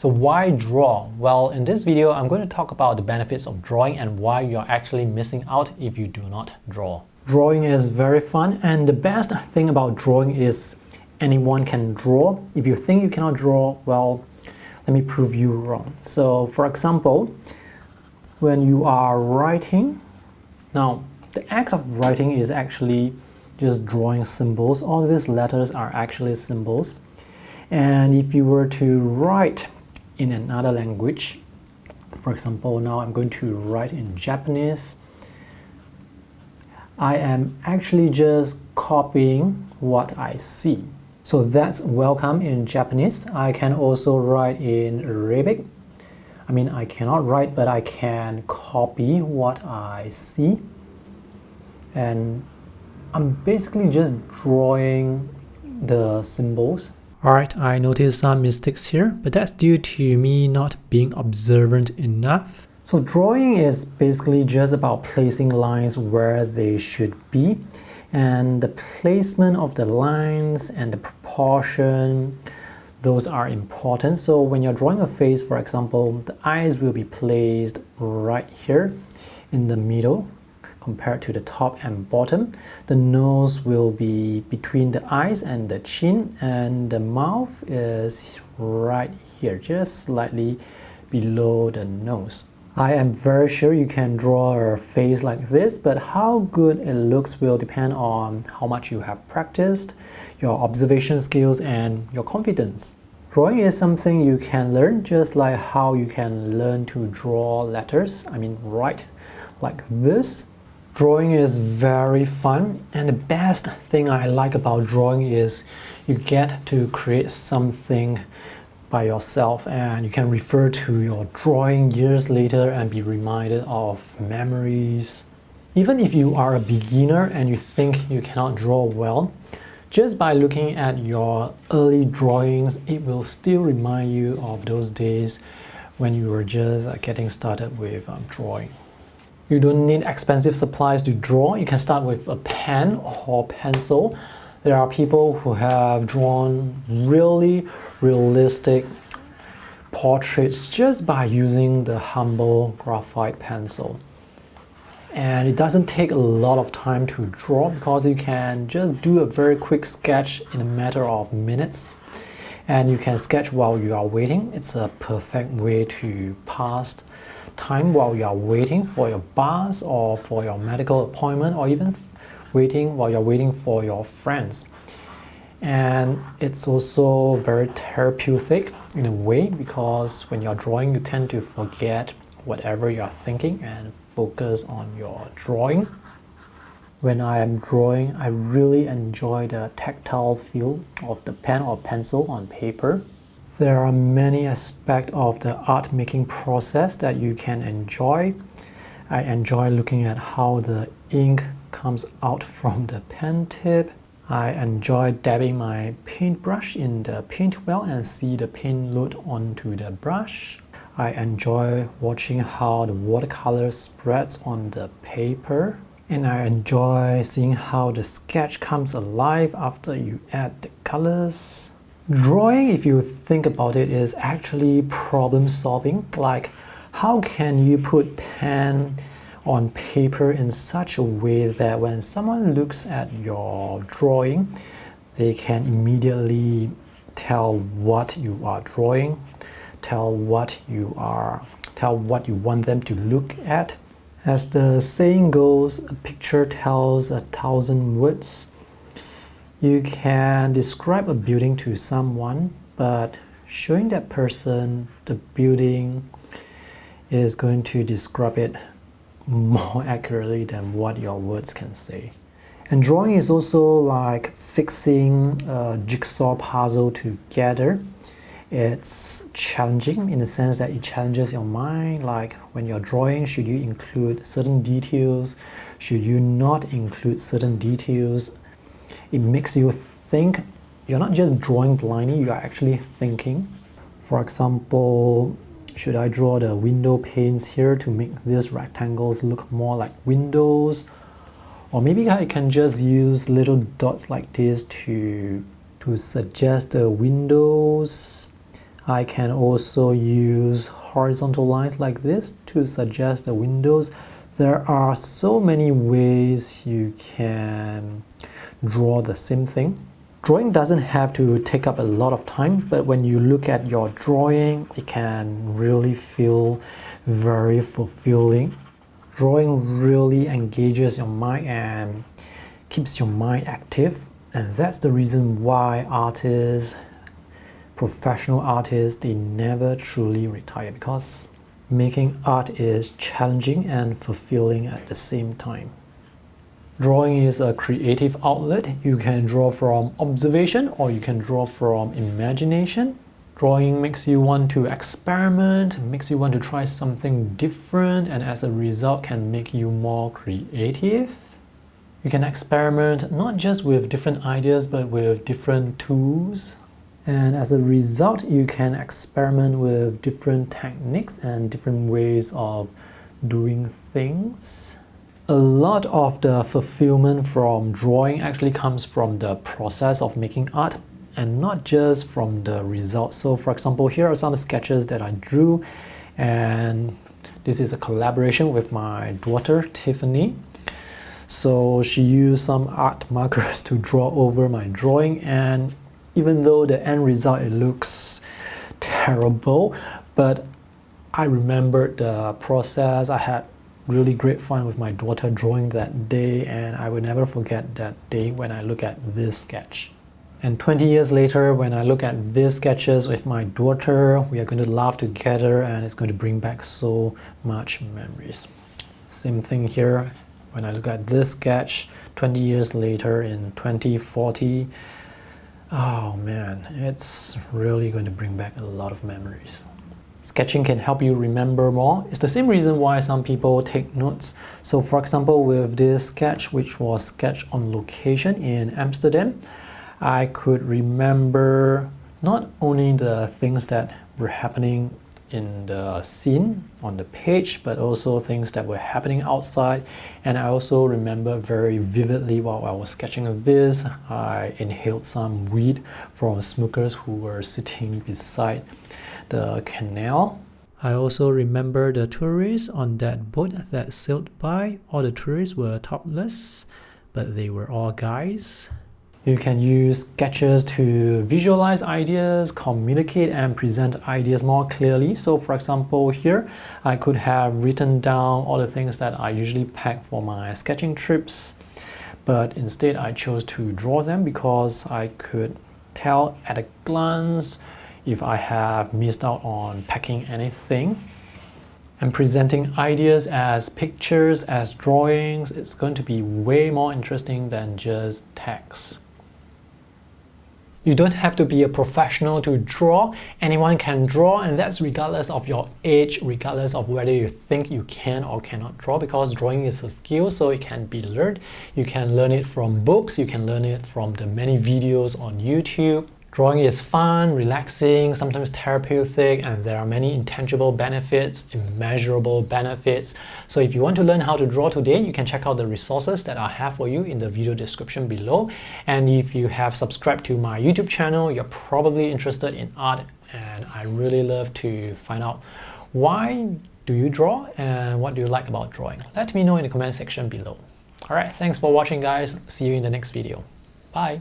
So why draw? Well, in this video, I'm going to talk about the benefits of drawing and why you're actually missing out if you do not draw. Drawing is very fun, and the best thing about drawing is anyone can draw. If you think you cannot draw, well, let me prove you wrong. So for example, when you are writing, now the act of writing is actually just drawing symbols. All these letters are actually symbols. And if you were to write in another language, for example, now I'm going to write in Japanese, I am actually just copying what I see. So that's welcome in Japanese. I can also write in Arabic. I mean, I cannot write, but I can copy what I see. And I'm basically just drawing the symbols. Alright, I noticed some mistakes here, but that's due to me not being observant enough. So drawing is basically just about placing lines where they should be, and the placement of the lines and the proportion, those are important. So when you're drawing a face, for example, the eyes will be placed right here in the middle compared to the top and bottom. The nose will be between the eyes and the chin, and the mouth is right here, just slightly below the nose. I am very sure you can draw a face like this, but how good it looks will depend on how much you have practiced, your observation skills, and your confidence. Drawing is something you can learn, just like how you can learn to draw letters. I mean, write like this. Drawing is very fun, and the best thing I like about drawing is you get to create something by yourself, and you can refer to your drawing years later and be reminded of memories. Even if you are a beginner and you think you cannot draw well, just by looking at your early drawings, it will still remind you of those days when you were just getting started with drawing. You don't need expensive supplies to draw. You can start with a pen or pencil. There are people who have drawn really realistic portraits just by using the humble graphite pencil. And it doesn't take a lot of time to draw because you can just do a very quick sketch in a matter of minutes. And you can sketch while you are waiting. It's a perfect way to pass time while you are waiting for your bus or for your medical appointment, or even waiting while you're waiting for your friends. And it's also very therapeutic in a way, because when you're drawing you tend to forget whatever you're thinking and focus on your drawing. When I am drawing, I really enjoy the tactile feel of the pen or pencil on paper. There are many aspects of the art making process that you can enjoy. I enjoy looking at how the ink comes out from the pen tip. I enjoy dabbing my paintbrush in the paint well and see the paint load onto the brush. I enjoy watching how the watercolor spreads on the paper. And I enjoy seeing how the sketch comes alive after you add the colors. Drawing, if you think about it, is actually problem solving. Like, how can you put pen on paper in such a way that when someone looks at your drawing, they can immediately tell what you are drawing, tell what you want them to look at. As the saying goes, a picture tells 1,000 words. You can describe a building to someone, but showing that person the building is going to describe it more accurately than what your words can say. And drawing is also like fixing a jigsaw puzzle together. It's challenging in the sense that it challenges your mind. Like when you're drawing, should you include certain details? Should you not include certain details? It makes you think. You're not just drawing blindly, you are actually thinking. For example, should I draw the window panes here to make these rectangles look more like windows? Or maybe I can just use little dots like this to suggest the windows I can also use horizontal lines like this to suggest the windows. There are so many ways you can draw the same thing. Drawing doesn't have to take up a lot of time, but when you look at your drawing, it can really feel very fulfilling. Drawing really engages your mind and keeps your mind active, and that's the reason why artists, professional artists, they never truly retire, because making art is challenging and fulfilling at the same time. Drawing is a creative outlet. You can draw from observation or you can draw from imagination. Drawing makes you want to experiment, makes you want to try something different, and as a result can make you more creative. You can experiment not just with different ideas but with different tools. And as a result, you can experiment with different techniques and different ways of doing things. A lot of the fulfillment from drawing actually comes from the process of making art and not just from the result. So for example, here are some sketches that I drew, and this is a collaboration with my daughter Tiffany. So she used some art markers to draw over my drawing, and even though the end result, it looks terrible, but I remembered the process. I had really great fun with my daughter drawing that day, and I will never forget that day when I look at this sketch. And 20 years later, when I look at these sketches with my daughter, we are going to laugh together and it's going to bring back so much memories. Same thing here. When I look at this sketch 20 years later in 2040, oh man, it's really going to bring back a lot of memories. Sketching can help you remember more. It's the same reason why some people take notes. So for example, with this sketch, which was sketched on location in Amsterdam, I could remember not only the things that were happening in the scene on the page, but also things that were happening outside. And I also remember very vividly while I was sketching this, I inhaled some weed from smokers who were sitting beside the canal. I also remember the tourists on that boat that sailed by. All the tourists were topless, but they were all guys. You can use sketches to visualize ideas, communicate and present ideas more clearly. So for example, here I could have written down all the things that I usually pack for my sketching trips, but instead I chose to draw them because I could tell at a glance if I have missed out on packing anything. And presenting ideas as pictures, as drawings, it's going to be way more interesting than just text. You don't have to be a professional to draw. Anyone can draw, and that's regardless of your age, regardless of whether you think you can or cannot draw, because drawing is a skill, so it can be learned. You can learn it from books, you can learn it from the many videos on YouTube. Drawing is fun, relaxing, sometimes therapeutic, and there are many intangible benefits, immeasurable benefits. So if you want to learn how to draw today, you can check out the resources that I have for you in the video description below. And if you have subscribed to my YouTube channel, you're probably interested in art, and I really love to find out why do you draw and what do you like about drawing. Let me know in the comment section below. Alright, thanks for watching guys. See you in the next video. Bye!